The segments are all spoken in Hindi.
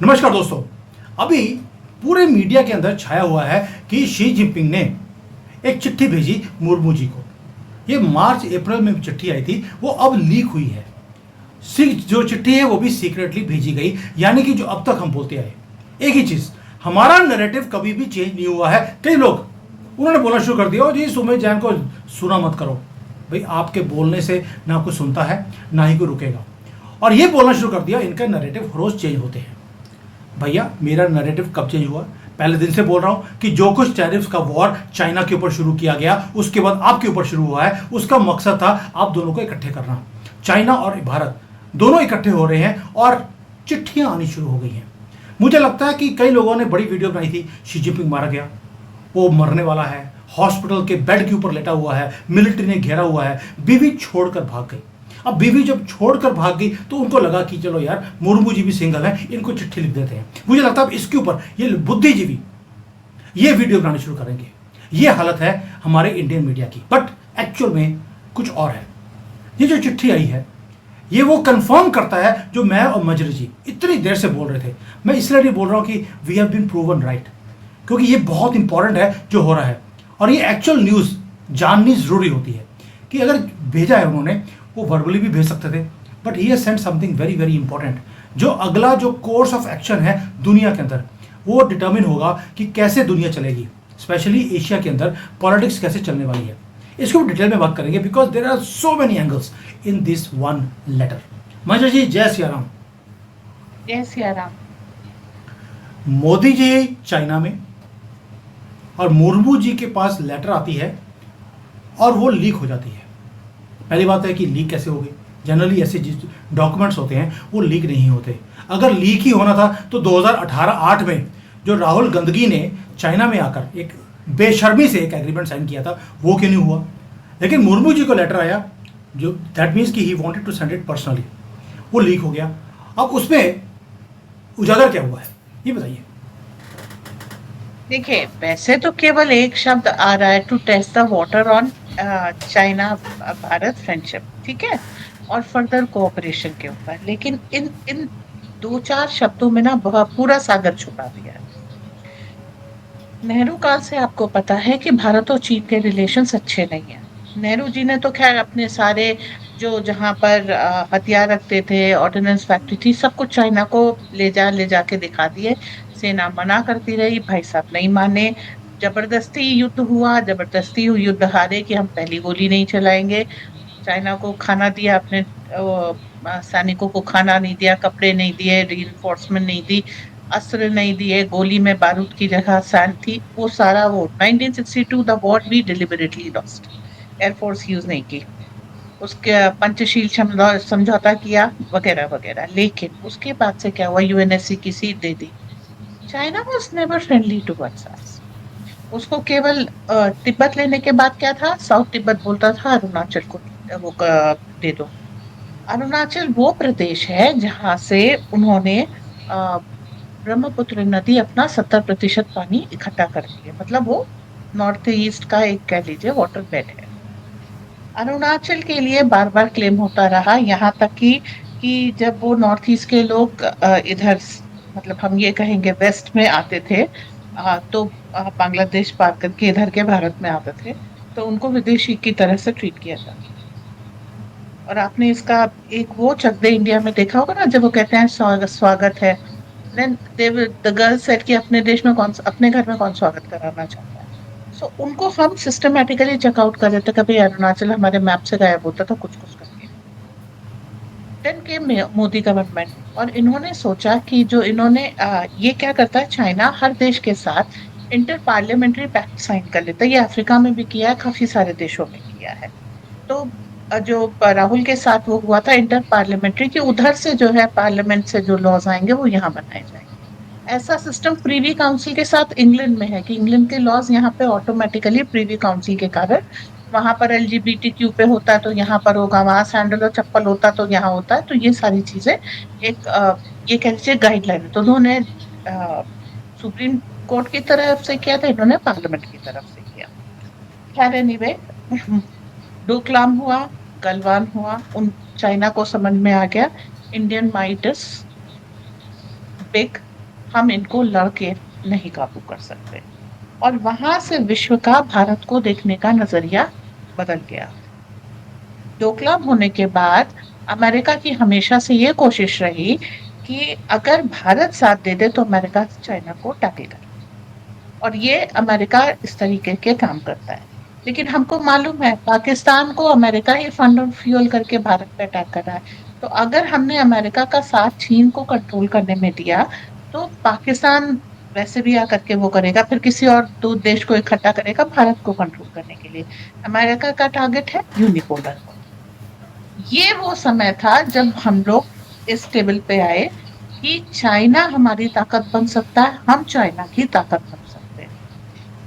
नमस्कार दोस्तों। अभी पूरे मीडिया के अंदर छाया हुआ है कि शी जिनपिंग ने एक चिट्ठी भेजी मुर्मू जी को। ये मार्च अप्रैल में चिट्ठी आई थी, वो अब लीक हुई है। जो चिट्ठी है वो भी सीक्रेटली भेजी गई, यानी कि जो अब तक हम बोलते आए एक ही चीज, हमारा नैरेटिव कभी भी चेंज नहीं हुआ है। कई लोग उन्होंने बोलना शुरू कर दिया, और जी सुमेश जैन को सुना मत करो। भाई आपके बोलने से ना कोई सुनता है ना ही कोई रुकेगा, और ये बोलना शुरू कर दिया इनका नैरेटिव रोज चेंज होते हैं। भैया मेरा नैरेटिव कब चेंज हुआ? पहले दिन से बोल रहा हूं कि जो कुछ टैरिफ्स का वॉर चाइना के ऊपर शुरू किया गया, उसके बाद आपके ऊपर शुरू हुआ है, उसका मकसद था आप दोनों को इकट्ठे करना। चाइना और भारत दोनों इकट्ठे हो रहे हैं और चिट्ठियां आनी शुरू हो गई हैं। मुझे लगता है कि कई लोगों ने बड़ी वीडियो बनाई थी, शी जिनपिंग मारा गया, वो मरने वाला है, हॉस्पिटल के बेड के ऊपर लेटा हुआ है, मिलिट्री ने घेरा हुआ है, बीवी छोड़कर भाग गई। अब बीवी जब छोड़कर भाग गई तो उनको लगा कि चलो यार मुर्मू जी भी सिंगल है, इनको चिट्ठी लिख देते हैं। मुझे लगता है अब इसके ऊपर ये बुद्धिजीवी ये वीडियो बनाने शुरू करेंगे। ये हालत है हमारे इंडियन मीडिया की, बट एक्चुअल में कुछ और है। ये जो चिट्ठी आई है ये वो कंफर्म करता है जो मैं और मजरी जी इतनी देर से बोल रहे थे। मैं इसलिए नहीं बोल रहा हूं कि we have been proven right, क्योंकि ये बहुत इंपॉर्टेंट है जो हो रहा है, और ये एक्चुअल न्यूज़ जाननी ज़रूरी होती है। कि अगर भेजा है उन्होंने, वो वर्बली भी भेज सकते थे, but he send something very very important. जो अगला जो कोर्स ऑफ एक्शन है दुनिया के अंदर, वो डिटर्मिन होगा कि कैसे दुनिया चलेगी, स्पेशली एशिया के अंदर पॉलिटिक्स कैसे चलने वाली है। इसको डिटेल में बात करेंगे, because there are so many angles in this one letter. Manju ji जय सिया राम। जय सिया राम। मोदी जी चाइना में और मुर्मू जी के पास लेटर आती है और वो लीक हो जाती है। पहली बात है कि लीक कैसे हो गई? जनरली ऐसे डॉक्यूमेंट्स होते हैं वो लीक नहीं होते। अगर लीक ही होना था तो 2018-8 में जो राहुल गंदगी ने चाइना में आकर एक बेशर्मी से एक एग्रीमेंट साइन किया था, वो क्यों नहीं हुआ? लेकिन मुर्मू जी को लेटर आया, जो दैट मीन्स कि he wanted to send it personally, वो लीक हो गया। अब उसमें उजागर क्या हुआ है ये बताइए। देखिए, वैसे तो केवल एक शब्द आ रहा है, to test the water on China Bharat friendship, ठीक है, और फर्दर कोऑपरेशन के ऊपर। लेकिन इन इन 2-4 शब्दों में ना पूरा सागर छुपा दिया है। नेहरू काल से आपको पता है कि भारत और चीन के रिलेशंस अच्छे नहीं हैं। नेहरू जी ने तो खैर अपने सारे जो जहां पर हथियार रखते थे, ऑर्डिनेंस फैक्ट्री थी, सब कुछ चाइना को ले जाके दिखा दिए। सेना मना करती रही, भाई साहब नहीं माने, जबरदस्ती युद्ध हुआ, जबरदस्ती युद्ध हारे कि हम पहली गोली नहीं चलाएंगे। चाइना को खाना दिया, अपने सैनिकों को खाना नहीं दिया, कपड़े नहीं दिए, रीइंफोर्समेंट नहीं दी, अस्त्र नहीं दिए, गोली में बारूद की जगह सैंड थी। वो सारा वो 1962 the war we deliberately lost. Air force use नहीं की, उसके पंचशील समझौता किया वगैरह वगैरह। लेकिन उसके बाद से क्या हुआ? यूएनएससी की seat they the. China was never friendly towards अस। उसको केवल तिब्बत लेने के बाद क्या था, साउथ तिब्बत बोलता था, अरुणाचल को वो दे दो। अरुणाचल वो प्रदेश है जहां से उन्होंने ब्रह्मपुत्र नदी अपना 70% पानी इकट्ठा कर लिया। मतलब वो नॉर्थ ईस्ट का एक कह लीजिए वाटर बेड है। अरुणाचल के लिए बार बार क्लेम होता रहा, यहाँ तक कि जब वो नॉर्थ ईस्ट के लोग इधर, मतलब हम ये कहेंगे वेस्ट में आते थे, तो बांग्लादेश पार करके इधर के भारत में आते थे, तो उनको विदेशी की तरह से ट्रीट किया जाता। और आपने इसका एक वो चक दे इंडिया में देखा होगा ना, जब वो कहते हैं स्वागत है, देन द गर्ल सेड कि अपने देश में अपने घर में कौन स्वागत कराना चाहता है। सो उनको हम सिस्टमेटिकली चेकआउट कर देते, कभी अरुणाचल हमारे मैप से गायब होता था कुछ कुछ करके। देन के मोदी गवर्नमेंट, और इन्होंने सोचा कि जो इन्होंने ये क्या करता है, चाइना हर देश के साथ इंटर पार्लियामेंट्री पैक्ट साइन कर लेता है। ये अफ्रीका में भी किया है, काफी सारे देशों में किया है। तो जो राहुल के साथ वो हुआ था इंटर पार्लियामेंट्री, कि उधर से जो है पार्लियामेंट से जो लॉज आएंगे वो यहाँ बनाए जाएंगे। ऐसा सिस्टम प्रीवी काउंसिल के साथ इंग्लैंड में है कि इंग्लैंड के लॉज यहाँ पे ऑटोमेटिकली प्रीवी काउंसिल के कारण, वहां पर एलजीबीटीक्यू पे होता है तो यहाँ पर होगा, वहां सैंडल और चप्पल होता तो यहाँ होता है। तो ये सारी चीजें एक ये कह लीजिए गाइडलाइन। तो उन्होंने सुप्रीम कोर्ट की तरफ से किया था, इन्होंने पार्लियामेंट की तरफ से किया। खैर एनीवे, डोकलाम हुआ, गलवान हुआ, उन चाइना को समझ में आ गया इंडियन माइट इज बिग हम इनको लड़के नहीं काबू कर सकते। और वहां से विश्व का भारत को देखने का नजरिया बदल गया। डोकलाम होने के बाद अमेरिका की हमेशा से ये कोशिश रही कि अगर भारत साथ दे दे तो अमेरिका चाइना को टैकल करे, और ये अमेरिका इस तरीके के काम करता है। लेकिन हमको मालूम है पाकिस्तान को अमेरिका ही फंड और फ्यूल करके भारत पे अटैक कर रहा है। तो अगर हमने अमेरिका का साथ चीन को कंट्रोल करने में दिया, तो पाकिस्तान वैसे भी आकर के वो करेगा, फिर किसी और दो देश को इकट्ठा करेगा भारत को कंट्रोल करने के लिए। अमेरिका का टारगेट है यूनिपोलर। ये वो समय था जब हम लोग इस टेबल पे आए कि चाइना हमारी ताकत बन सकता है, हम चाइना की ताकत बन सकते हैं।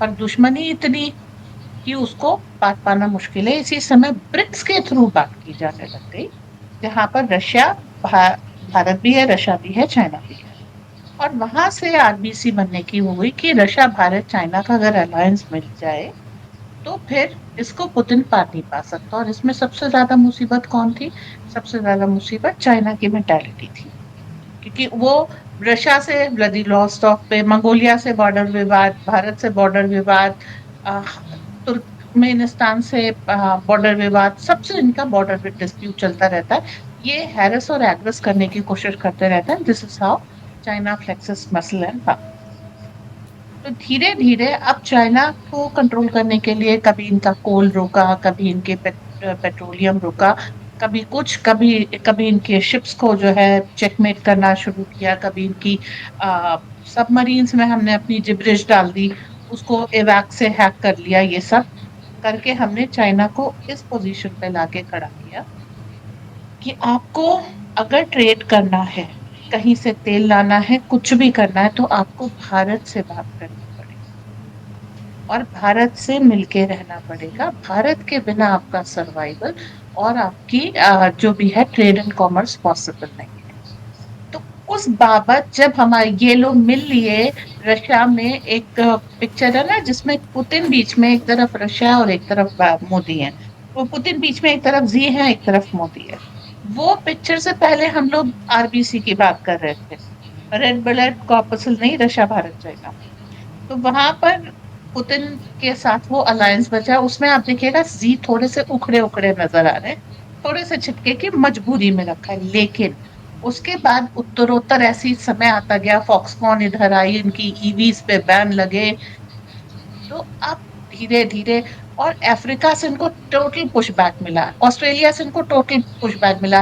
पर दुश्मनी इतनी कि उसको बात पाना मुश्किल है। इसी समय ब्रिक्स के थ्रू बात की जाने लग गई, जहां पर रशिया, भारत भी है, रशिया भी है, चाइना भी है। और वहां से आरबीसी बनने की हुई कि रशिया भारत चाइना का अगर अलायंस मिल जाए तो फिर इसको पुतिन पार नहीं पा सकता। और इसमें सबसे ज्यादा मुसीबत कौन थी? सबसे ज्यादा मुसीबत चाइना की मेंटालिटी थी, क्योंकि वो रशिया से व्लादिवोस्टॉक पे, मंगोलिया से बॉर्डर विवाद, भारत से बॉर्डर विवाद, तुर्कमेनिस्तान से बॉर्डर विवाद, सबसे इनका बॉर्डर डिस्प्यूट चलता रहता है। ये हैरस और एग्रेस करने की कोशिश करते रहते हैं। This is how China flexes muscle and power. तो धीरे धीरे अब चाइना को कंट्रोल करने के लिए कभी इनका कोल रोका, कभी इनके पेट्रोलियम रोका, कभी कुछ, कभी कभी इनके शिप्स को जो है चेकमेट करना शुरू किया, कभी इनकी सबमरीन्स में हमने अपनी जिब्रिज डाल दी, उसको एवैक से हैक कर लिया। ये सब करके हमने चाइना को इस पोजीशन पे लाके खड़ा किया कि आपको अगर ट्रेड करना है, कहीं से तेल लाना है, कुछ भी करना है, तो आपको भारत से बात करनी पड़ेगी और भारत से मिलके रहना पड़ेगा। भारत के बिना आपका सर्वाइवल और आपकी जो भी है ट्रेड एंड कॉमर्स पॉसिबल नहीं है। तो उस बाबत जब हमारे ये लोग मिल लिए, रशिया में एक पिक्चर है ना जिसमें पुतिन बीच में, एक तरफ रशिया और एक तरफ मोदी है, वो पुतिन बीच में एक तरफ जी है, एक तरफ मोदी है। वो पिक्चर से पहले हम लोग आरबीसी की बात कर रहे थे, रेड ब्लड कॉर्पसल नहीं, रशिया भारत चाइना। तो वहां पर पुतिन के साथ वो अलायंस बचा, उसमें आप देखिएगा जी थोड़े से उखड़े उखड़े नजर आ रहे हैं, थोड़े से छिटके की मजबूरी में रखा है। लेकिन उसके बाद उत्तरोत्तर ऐसी समय आता गया, फॉक्सकॉन इधर आई, इनकी ईवीज पे बैन लगे, तो अब धीरे धीरे, और अफ्रीका से इनको टोटल पुशबैक मिला, ऑस्ट्रेलिया से इनको टोटल पुशबैक मिला।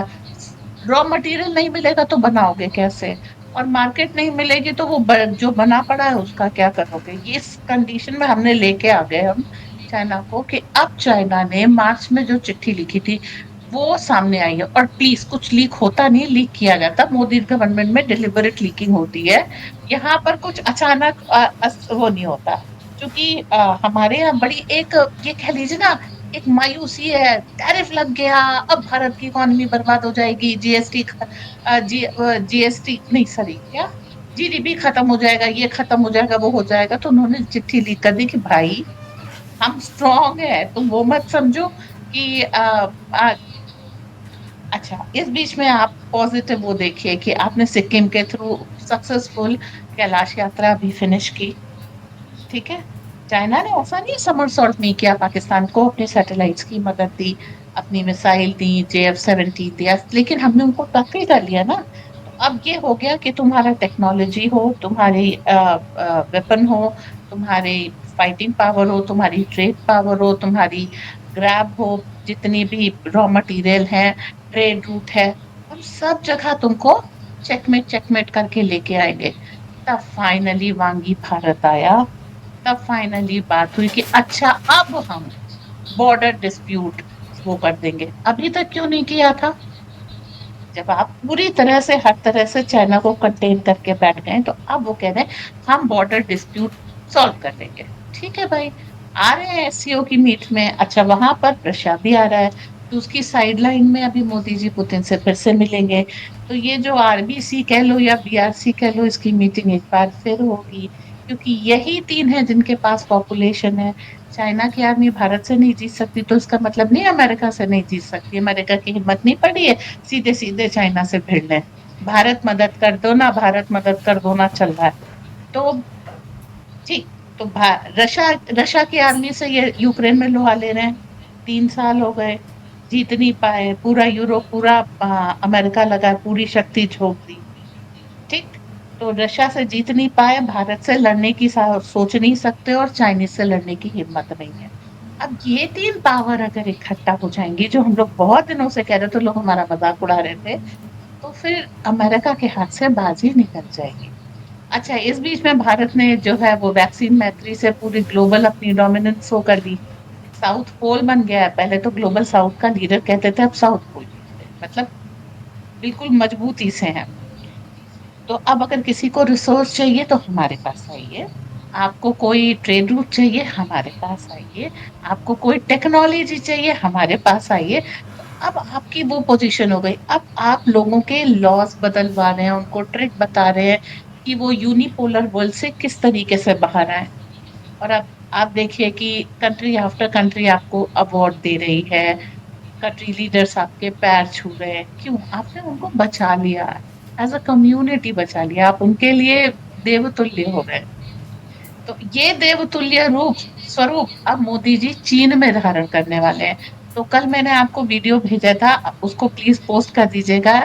रॉ मटेरियल नहीं मिलेगा तो बनाओगे कैसे, और मार्केट नहीं मिलेगी तो वो जो बना पड़ा है उसका क्या करोगे। ये इस कंडीशन में हमने लेके आ गए हम चाइना को कि अब चाइना ने मार्च में जो चिट्ठी लिखी थी वो सामने आई है। और प्लीज, कुछ लीक होता नहीं, लीक किया जाता, मोदी गवर्नमेंट में डिलिबरेट लीकिंग होती है। यहाँ पर कुछ अचानक वो नहीं होता, क्योंकि हमारे यहाँ बड़ी एक, ये कह लीजिए ना, एक मायूसी है, टैरिफ लग गया, अब भारत की इकोनॉमी बर्बाद हो जाएगी, जीएसटी नहीं, सॉरी, क्या, जीडीपी खत्म हो जाएगा, ये खत्म हो जाएगा, वो हो जाएगा। तो उन्होंने चिट्ठी लिख कर दी कि भाई हम स्ट्रांग है, तुम वो मत समझो कि अच्छा। इस बीच में आप पॉजिटिव वो देखिए कि आपने सिक्किम के थ्रू सक्सेसफुल कैलाश यात्रा भी फिनिश की, ठीक है। चाइना ने ऐसा नहीं समरसॉल्ट नहीं किया, पाकिस्तान को अपने सैटेलाइट्स की मदद दी, अपनी मिसाइल दी, JF-17 दिया, लेकिन हमने उनको टैकल कर लिया ना। तो अब ये हो गया कि तुम्हारा टेक्नोलॉजी हो, तुम्हारी वेपन हो, तुम्हारी फाइटिंग पावर हो, तुम्हारी ट्रेड पावर हो, तुम्हारी ग्रैब हो, जितनी भी रॉ मटेरियल है, ट्रेड रूट है, हम सब जगह तुमको चेकमेट चेकमेट करके लेके आएंगे। तब फाइनली वांगी भारत आया, तब फाइनली बात हुई कि अच्छा अब हम बॉर्डर डिस्प्यूट वो कर देंगे। अभी तक क्यों नहीं किया था? जब आप पूरी तरह से हर तरह से चाइना को कंटेन करके बैठ गए, तो अब वो कह रहे हैं हम बॉर्डर डिस्प्यूट सॉल्व कर देंगे। ठीक है भाई, आ रहे हैं एससीओ की मीट में। अच्छा, वहां पर रशिया भी आ रहा है, तो उसकी साइडलाइन में अभी मोदी जी पुतिन से फिर से मिलेंगे। तो ये जो आरबीसी कह लो या बीआरसी कह लो, इसकी मीटिंग एक बार फिर होगी, क्योंकि यही तीन है जिनके पास पॉपुलेशन है। चाइना की आर्मी भारत से नहीं जीत सकती, तो इसका मतलब नहीं अमेरिका से नहीं जीत सकती। अमेरिका की हिम्मत नहीं पड़ी है सीधे सीधे चाइना से भिड़ने। भारत मदद कर दो ना, भारत मदद कर दो ना चल रहा है। तो ठीक, तो रशिया रशिया की आर्मी से ये यूक्रेन में लोहा ले रहे हैं। 3 साल हो गए, जीत नहीं पाए। पूरा यूरोप, पूरा अमेरिका लगा, पूरी शक्ति झोंक दी। ठीक, तो रशिया से जीत नहीं पाए, भारत से लड़ने की सोच नहीं सकते, और चाइनीज से लड़ने की हिम्मत नहीं है। अब ये 3 पावर अगर इकट्ठा हो जाएंगी, जो हम लोग बहुत दिनों से कह रहे थे, लोग हमारा मजाक उड़ा रहे थे, तो फिर अमेरिका के हाथ से बाजी निकल जाएगी। अच्छा, इस बीच में भारत ने जो है वो वैक्सीन मैत्री से पूरी ग्लोबल अपनी डोमिनेंस शो कर दी। साउथ पोल बन गया है। पहले तो ग्लोबल साउथ का लीडर कहते थे, अब साउथ पोल, मतलब बिल्कुल मजबूती से है। तो अब अगर किसी को रिसोर्स चाहिए तो हमारे पास आइए, आपको कोई ट्रेड रूट चाहिए हमारे पास आइए, आपको कोई टेक्नोलॉजी चाहिए हमारे पास आइए। तो अब आपकी वो पोजीशन हो गई। अब आप लोगों के लॉस बदलवा रहे हैं, उनको ट्रिक बता रहे हैं कि वो यूनिपोलर वर्ल्ड से किस तरीके से बाहर आए। और अब आप देखिए कि कंट्री आफ्टर कंट्री आपको अवार्ड दे रही है, कंट्री लीडर्स आपके पैर छू रहे हैं। क्यों? आपने उनको बचा लिया, एज अ कम्युनिटी बचा लिया, आप उनके लिए देवतुल्य हो गए। तो ये देवतुल्य रूप स्वरूप अब मोदी जी चीन में धारण करने वाले हैं। तो कल मैंने आपको वीडियो भेजा था, उसको प्लीज पोस्ट कर दीजिएगा।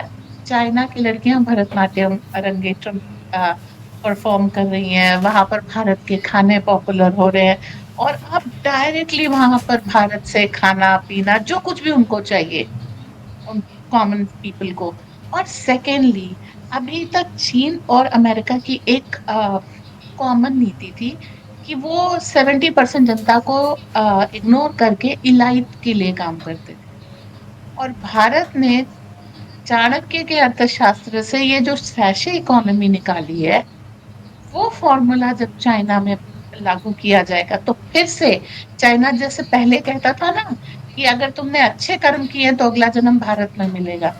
चाइना की लड़कियां भरतनाट्यम अरंगेट्रम परफॉर्म कर रही हैं, वहां पर भारत के खाने पॉपुलर हो रहे हैं, और अब डायरेक्टली वहां पर भारत से खाना पीना जो कुछ भी उनको चाहिए, उन कॉमन पीपल को। और सेकेंडली, अभी तक चीन और अमेरिका की एक कॉमन नीति थी कि वो 70% जनता को इग्नोर करके इलाइट के लिए काम करते थे। और भारत ने चाणक्य के अर्थशास्त्र से ये जो सैशे इकोनॉमी निकाली है, वो फॉर्मूला जब चाइना में लागू किया जाएगा तो फिर से चाइना जैसे पहले कहता था ना कि अगर तुमने अच्छे कर्म किए तो अगला जन्म भारत में मिलेगा,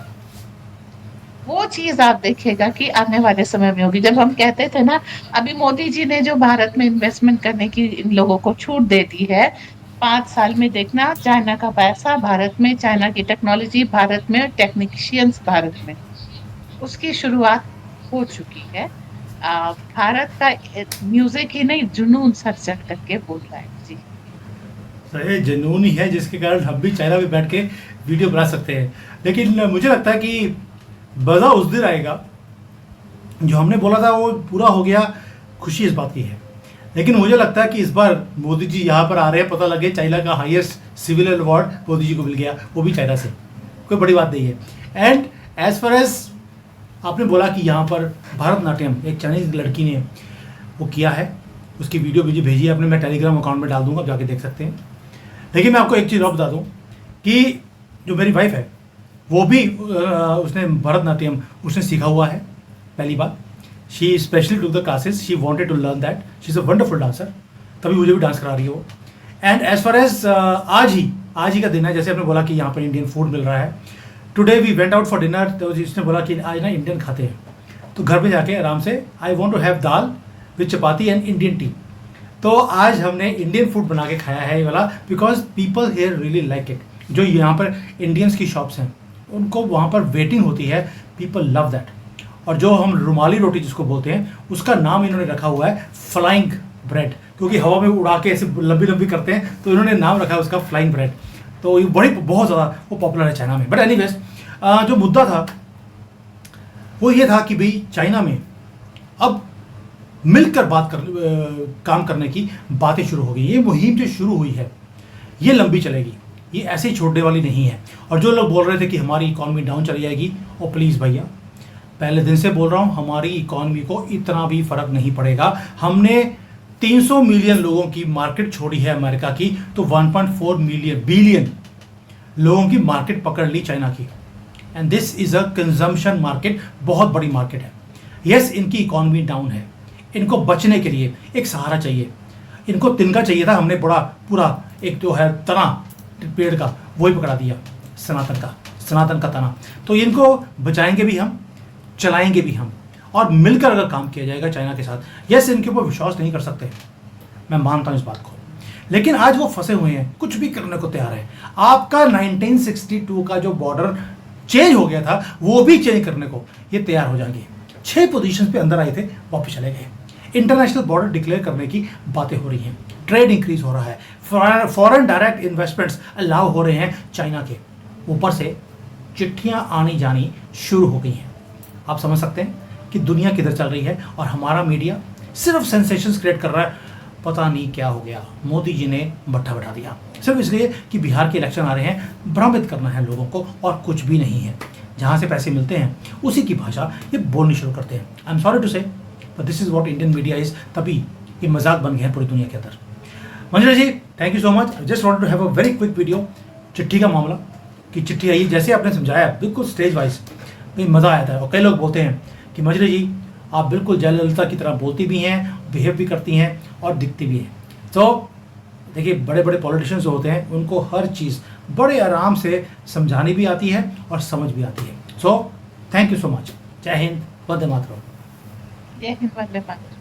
वो चीज आप देखिएगा कि आने वाले समय में होगी। जब हम कहते थे ना, अभी मोदी जी ने जो भारत में इन्वेस्टमेंट करने की इन लोगों को छूट दे दी है, 5 साल में देखना चाइना का पैसा भारत में, चाइना की टेक्नोलॉजी भारत में, टेक्नीशियंस भारत में, उसकी शुरुआत हो चुकी है। भारत का म्यूजिक ही नहीं, जुनून सर चढ़ करके बोल रहा है जी। सही जुनून ही है जिसके कारण हम भी चाइना में बैठ के वीडियो बना सकते हैं। लेकिन मुझे लगता है कि मज़ा उस दिन आएगा, जो हमने बोला था वो पूरा हो गया, खुशी इस बात की है। लेकिन मुझे लगता है कि इस बार मोदी जी यहाँ पर आ रहे हैं, पता लगे चाइना का highest civil award Modi ji को मिल गया, वो भी चाइना से, कोई बड़ी बात नहीं है। एंड एज फार एज आपने बोला कि यहाँ पर भरतनाट्यम एक चाइनीज लड़की ने वो किया है, उसकी वीडियो मुझे भेजी है आपने, मैं टेलीग्राम अकाउंट में डाल दूंगा, आप जाके देख सकते हैं। लेकिन मैं आपको एक चीज़ और बता दूँ कि जो मेरी वाइफ है वो भी उसने भरतनाट्यम उसने सीखा हुआ है। पहली बात, she specially to the classes, she wanted to learn that, she is a wonderful dancer, तभी मुझे भी डांस करा रही है वो। एंड एज फार एज आज ही का दिन है, जैसे आपने बोला कि यहाँ पर इंडियन फूड मिल रहा है। Today we went out for dinner, तो जिसने बोला कि आज ना इंडियन खाते हैं, तो घर पे जाके आराम से I want to have dal with chapati and Indian tea. तो आज हमने इंडियन फूड बना के खाया है ये वाला, because people here really like it. जो यहाँ पर इंडियंस की शॉप्स हैं उनको वहाँ पर वेटिंग होती है, पीपल लव दैट। और जो हम रुमाली रोटी जिसको बोलते हैं, उसका नाम इन्होंने रखा हुआ है फ्लाइंग ब्रेड, क्योंकि हवा में उड़ा के ऐसे लंबी लंबी करते हैं, तो इन्होंने नाम रखा है उसका फ्लाइंग ब्रेड। तो ये बहुत ज़्यादा वो पॉपुलर है चाइना में। बट एनीवेज, जो मुद्दा था वो ये था कि भाई चाइना में अब मिलकर काम करने की बातें शुरू हो गई। ये मुहिम जो शुरू हुई है ये लंबी चलेगी, ये ऐसे ही छोड़ने वाली नहीं है। और जो लोग बोल रहे थे कि हमारी इकॉनमी डाउन चली जाएगी, और प्लीज़ भैया, पहले दिन से बोल रहा हूँ, हमारी इकॉनमी को इतना भी फर्क नहीं पड़ेगा। हमने 300 मिलियन लोगों की मार्केट छोड़ी है अमेरिका की, तो 1.4 बिलियन लोगों की मार्केट पकड़ ली चाइना की। And this is a consumption market, बहुत बड़ी मार्केट है। यस, इनकी इकॉनमी डाउन है, इनको बचने के लिए एक सहारा चाहिए। इनको तिनका चाहिए था, हमने बड़ा पूरा एक जो है तना पेड़ का वही पकड़ा दिया, सनातन का तना। तो इनको बचाएंगे भी हम, चलाएंगे भी हम, और मिलकर अगर काम किया जाएगा चाइना के साथ। यस, इनके ऊपर विश्वास नहीं कर सकते, मैं मानता हूँ इस बात को, लेकिन आज वो फंसे हुए हैं, कुछ भी करने को तैयार है। आपका 1962 का जो बॉर्डर चेंज हो गया था वो भी चेंज करने को ये तैयार हो जाएंगे। 6 पोजीशन पे अंदर आए थे, वापस चले गए। इंटरनेशनल बॉर्डर डिक्लेयर करने की बातें हो रही हैं, ट्रेड इंक्रीज हो रहा है, फॉरेन डायरेक्ट इन्वेस्टमेंट्स अलाउ हो रहे हैं चाइना के। ऊपर से चिट्ठियां आनी जानी शुरू हो गई हैं। आप समझ सकते हैं कि दुनिया किधर चल रही है और हमारा मीडिया सिर्फ सेंसेशंस क्रिएट कर रहा है। पता नहीं क्या हो गया, मोदी जी ने भट्ठा बैठा दिया सिर्फ इसलिए कि बिहार के इलेक्शन आ रहे हैं, भ्रमित करना है लोगों को और कुछ भी नहीं है। जहाँ से पैसे मिलते हैं उसी की भाषा ये बोलनी शुरू करते हैं। आई एम सॉरी टू से but this is what Indian media is. तभी ये मजाक बन गए हैं पूरी दुनिया के अंदर। Manjula ji, thank you so much. Just wanted to have a very quick video. चिट्ठी का मामला कि चिट्ठी आई जैसे आपने समझाया बिल्कुल स्टेज वाइज, मज़ा आया था। और कई लोग बोलते हैं कि मंजुला जी आप बिल्कुल जयललिता की तरह बोलती भी हैं, बिहेव भी करती हैं और दिखती भी हैं। तो देखिए बड़े बड़े पॉलिटिशियंस जो होते हैं उनको हर चीज़ बड़े आराम से समझानी भी आती है और समझ भी आती है। So thank you so much. जय हिंद, वंदे मातरम। जय हिंद, वंदे मातरम।